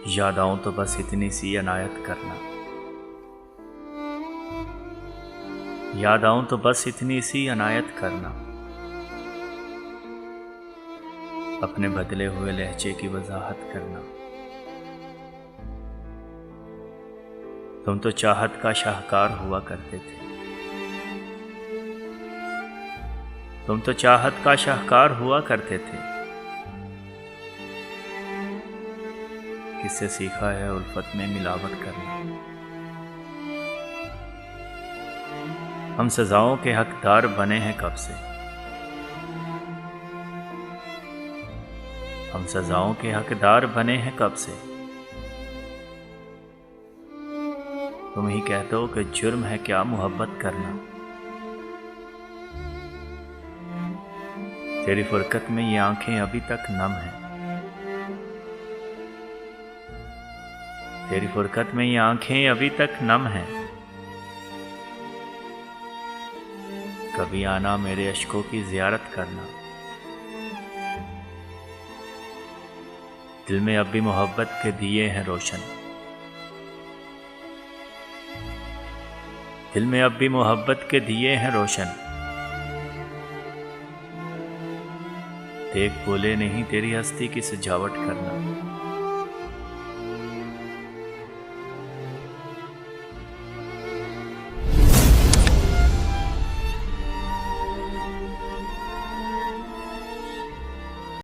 याद आऊं तो बस इतनी सी अनायत करना, याद आऊं तो बस इतनी सी अनायत करना, अपने बदले हुए लहजे की वजाहत करना। तुम तो चाहत का शाहकार हुआ करते थे, तुम तो चाहत का शाहकार हुआ करते थे। किससे सीखा है उल्फत में मिलावट करना। हम सजाओं के हकदार बने हैं कब से, हम सजाओं के हकदार बने हैं कब से। तुम ही कहते हो कि जुर्म है क्या मोहब्बत करना। तेरी फुरकत में ये आंखें अभी तक नम हैं, तेरी फुरकत में ये आंखें अभी तक नम हैं। कभी आना मेरे अश्कों की ज़ियारत करना। दिल में अब भी मोहब्बत के दिए हैं रोशन, दिल में अब भी मोहब्बत के दिए हैं रोशन। देख बोले नहीं तेरी हस्ती की सजावट करना।